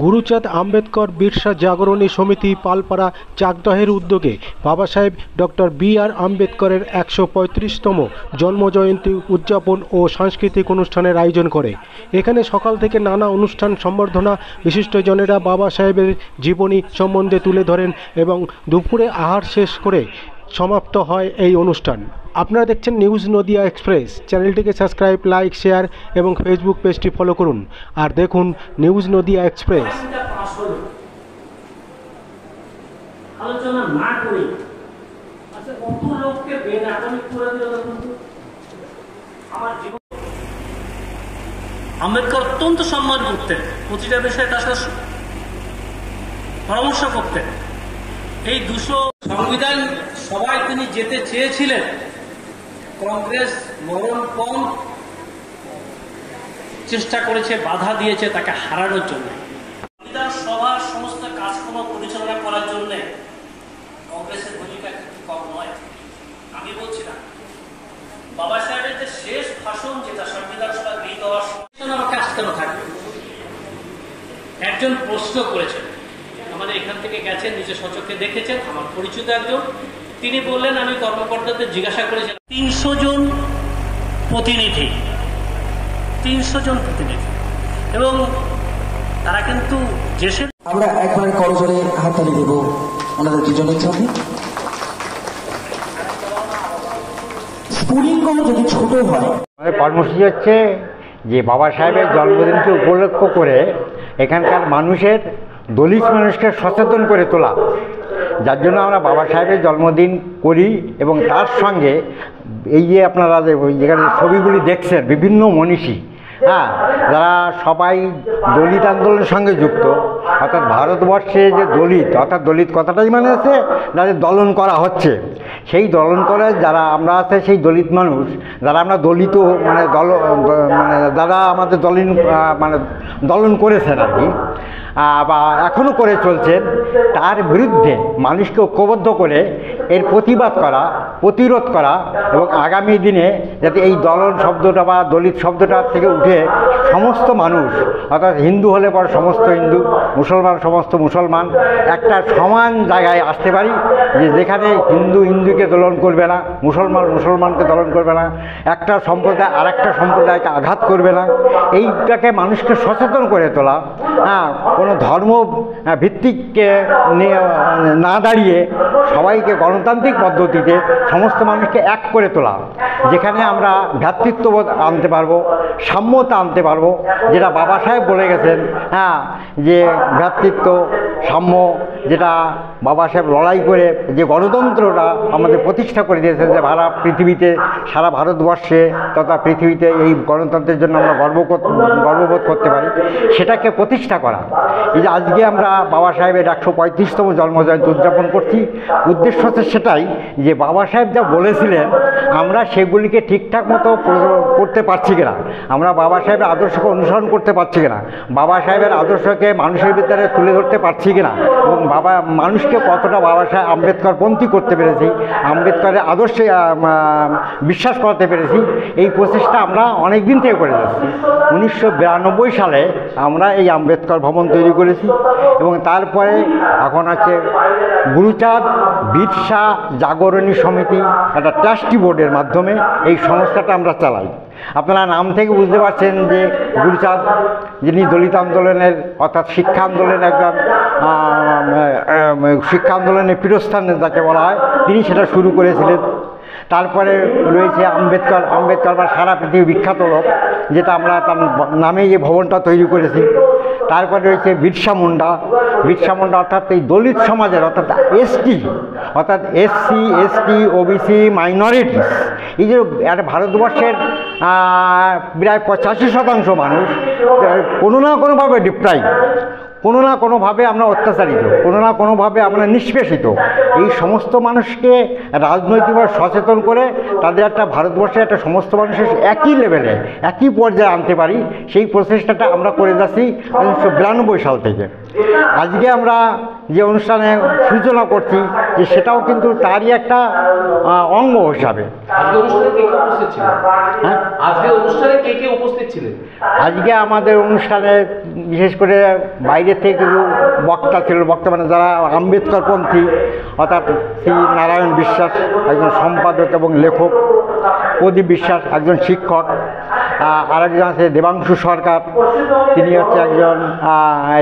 গুরুচাঁদ আম্বেদকর বিরসা জাগরণী সমিতি পালপাড়া চাকদহের উদ্যোগে বাবা সাহেব ডক্টর বি.আর. আম্বেদকরের 135তম জন্মজয়ন্তী উদযাপন ও সাংস্কৃতিক অনুষ্ঠানের আয়োজন করে। এখানে সকাল থেকে নানা অনুষ্ঠান সম্বর্ধনা বিশিষ্টজনেরা বাবা সাহেবের জীবনী সম্বন্ধে তুলে ধরেন এবং দুপুরে আহার শেষ করে সমাপ্ত হয় এই অনুষ্ঠান। আপনারা দেখছেন নিউজ নদিয়া এক্সপ্রেস। চ্যানেলটিকে সাবস্ক্রাইব, লাইক, শেয়ার এবং ফেসবুক পেজটি ফলো করুন আর দেখুন নিউজ নদিয়া এক্সপ্রেস। আলোচনা না করে আচ্ছা কত লোককে বেনাকামি করে দিল। আমার জীবন আম্বেদকর অত্যন্ত সম্মান করতেন, প্রতিটা বিষয়ে তার সাথে পরামর্শ করতেন। এই 200 সংবিধান সভায় তিনি যেতে চেয়েছিলেন, কংগ্রেস মরণপণ চেষ্টা করেছে, বাধা দিয়েছে তাকে হারানোর জন্য। সংবিধান সভার সমস্ত কাজকর্ম পরিচালনা করার জন্য কংগ্রেসের ভূমিকা কম নয়। আমি বলছি না, বাবা সাহেবের যে শেষ ভাষণ যেটা সংবিধান সভা গৃহীত হওয়ার সময় আমাকে আসতে থাকবে। একজন প্রশ্ন করেছেন, আমাদের এখান থেকে গেছেন, নিজের সচক্ষে দেখেছেন, আমার পরিচিত একজন, তিনি বললেন আমি কর্মকর্তাদের জিজ্ঞাসা করেছিলাম 300 জন প্রতিনিধি, 300 জন প্রতিনিধি, এবং তারা কিন্তু দেশের। আমরা একবার করজোরে হাততালি দেব ওনাদের দুজনের জন্য। স্ফুলিঙ্গ যদি ছোট হয়, কর্মসূচি হচ্ছে যে বাবা সাহেবের জন্মদিনকে উপলক্ষ করে এখানকার মানুষের, দলিত মানুষকে সচেতন করে তোলা, যার জন্য আমরা বাবা সাহেবের জন্মদিন করি। এবং তার সঙ্গে এই যে আপনারা যেখানে ছবিগুলি দেখছেন, বিভিন্ন মনীষী, যারা সবাই দলিত আন্দোলনের সঙ্গে যুক্ত, অর্থাৎ ভারতবর্ষে যে দলিত, অর্থাৎ দলিত কথাটাই মানে আছে যাদের দলন করা হচ্ছে, সেই দলন করে যারা আমরা আছে, সেই দলিত মানুষ যারা আমরা দলিত মানে যারা আমাদের দলন করেছেন আর কি, বা এখনও করে চলছেন, তার বিরুদ্ধে মানুষকে ঐক্যবদ্ধ করে এর প্রতিবাদ করা, প্রতিরোধ করা, এবং আগামী দিনে যাতে এই দলন শব্দটা বা দলিত শব্দটা থেকে উঠে সমস্ত মানুষ, অর্থাৎ হিন্দু হলে পরে সমস্ত হিন্দু, মুসলমান সমস্ত মুসলমান একটা সমান জায়গায় আসতে পারি, যে যেখানে হিন্দু হিন্দুকে দলন করবে না, মুসলমান মুসলমানকে দলন করবে না, একটা সম্প্রদায় আর একটা সম্প্রদায়কে আঘাত করবে না। এইটাকে মানুষকে সচেতন করে তোলা, কোনো ধর্ম ভিত্তিককে না দাঁড়িয়ে সবাইকে গণতান্ত্রিক পদ্ধতিতে সমস্ত মানুষকে এক করে তোলা, যেখানে আমরা ভ্রাতৃত্ববোধ আনতে পারবো, সাম্যতা আনতে পারবো, যেটা বাবা সাহেব বলে গেছেন, যে ভ্রাতৃত্ব সাম্য, যেটা বাবা সাহেব লড়াই করে যে গণতন্ত্রটা আমাদের প্রতিষ্ঠা করে দিয়েছেন, যে পৃথিবীতে, সারা ভারতবর্ষে তথা পৃথিবীতে এই গণতন্ত্রের জন্য আমরা গর্ববোধ করতে পারি, সেটাকে প্রতিষ্ঠা করা। এই যে আজকে আমরা বাবা সাহেবের 135তম জন্মজয়ন্তী উদযাপন করছি, উদ্দেশ্য হচ্ছে সেটাই, যে বাবা সাহেব যা বলেছিলেন আমরা সেগুলিকে ঠিকঠাক মতো করতে পারছি কিনা, আমরা বাবা সাহেবের আদর্শকে অনুসরণ করতে পারছি কিনা, বাবা সাহেবের আদর্শকে মানুষের ভিতরে তুলে ধরতে পারছি কিনা, এবং মানুষকে কতটা বাবা সাহেব আম্বেদকরপন্থী করতে পেরেছি, আম্বেদকরের আদর্শে বিশ্বাস করাতে পেরেছি, এই প্রচেষ্টা আমরা অনেক দিন থেকে করে যাচ্ছি। 1992 সালে আমরা এই আম্বেদকর ভবন তৈরি করেছি, এবং তারপরে এখন আছে গুরুচাঁদ বিরসা জাগরণী সমিতি, একটা ট্রাস্টি বোর্ডের মাধ্যমে এই সংস্থাটা আমরা চালাই। আপনারা নাম থেকে বুঝতে পারছেন যে গুরুচাঁদ, যিনি দলিত আন্দোলনের, অর্থাৎ শিক্ষা আন্দোলনের একজন শিক্ষা আন্দোলনের পীঠস্থান যাকে বলা হয়, তিনি সেটা শুরু করেছিলেন। তারপরে রয়েছে আম্বেদকর বা সারা পৃথিবী বিখ্যাত লোক, যেটা আমরা তার নামে যে ভবনটা তৈরি করেছি। তারপরে রয়েছে বিরসা মুন্ডা অর্থাৎ এই দলিত সমাজের, অর্থাৎ এসটি, অর্থাৎ এসসি এসটি ওবিসি মাইনরিটিস, এই যে ভারতবর্ষের প্রায় 85% মানুষ কোনো না কোনোভাবে ডিপ্রাইভ, কোনো না কোনোভাবে আমরা অত্যাচারিত, কোনো না কোনোভাবে আমরা নিষ্পেষিত। এই সমস্ত মানুষকে রাজনৈতিকভাবে সচেতন করে তাদের একটা ভারতবর্ষের একটা সমস্ত মানুষের একই লেভেলে, একই পর্যায়ে আনতে পারি, সেই প্রচেষ্টাটা আমরা করে যাচ্ছি 1992 সাল থেকে। আজকে আমরা যে অনুষ্ঠানে সূচনা করছি, যে সেটাও কিন্তু তারই একটা অঙ্গ হিসাবে। আজকে অনুষ্ঠানে কে কে উপস্থিত ছিলেন? হ্যাঁ, আজকে অনুষ্ঠানে কে কে উপস্থিত ছিলেন? আজকে আমাদের অনুষ্ঠানে বিশেষ করে বাইরে থেকে কিছু বক্তা ছিল, বক্তা মানে যারা আম্বেদকরপন্থী, অর্থাৎ শ্রী নারায়ণ বিশ্বাস একজন সম্পাদক এবং লেখক, প্রদীপ বিশ্বাস একজন শিক্ষক, আরেকজন আছে দেবাংশু সরকার, তিনি হচ্ছে একজন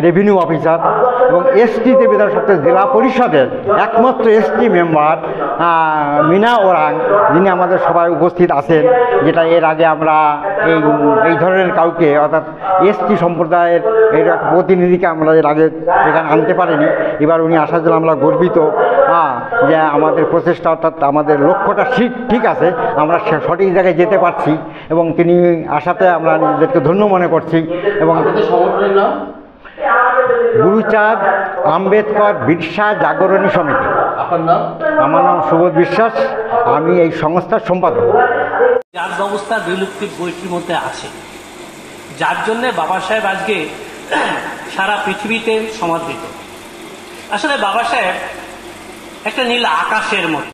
রেভিনিউ অফিসার, এবং এসটিতে বিধানসভা জেলা পরিষদের একমাত্র এসটি মেম্বার মিনা ওরাং, যিনি আমাদের সবাই উপস্থিত আছেন, যেটা এর আগে আমরা এই ধরনের কাউকে অর্থাৎ এসটি সম্প্রদায়ের এর একটা প্রতিনিধিকে আমরা এর আগে এখানে আনতে পারিনি। এবার উনি আসার জন্য আমরা গর্বিত, যে আমাদের প্রচেষ্টা অর্থাৎ আমাদের লক্ষ্যটা ঠিক আছে, আমরা সঠিক জায়গায় যেতে পারছি, এবং তিনি আসাতে আমরা নিজেদেরকে ধন্য মনে করছি। এবং আপনাদের সংগঠনের নাম? গুরুচাঁদ আম্বেদকর বিরসা জাগরণী সমিতি। আপনার নাম? আমার নাম সুবোধ বিশ্বাস, আমি এই সংস্থার সম্পাদক। জাত ব্যবস্থা বিলুপ্তির বইটির মধ্যে আছে, যার জন্যে বাবা সাহেব আজকে সারা পৃথিবীতে সমাদৃত। আসলে বাবা সাহেব একটা নীল আকাশের মতো।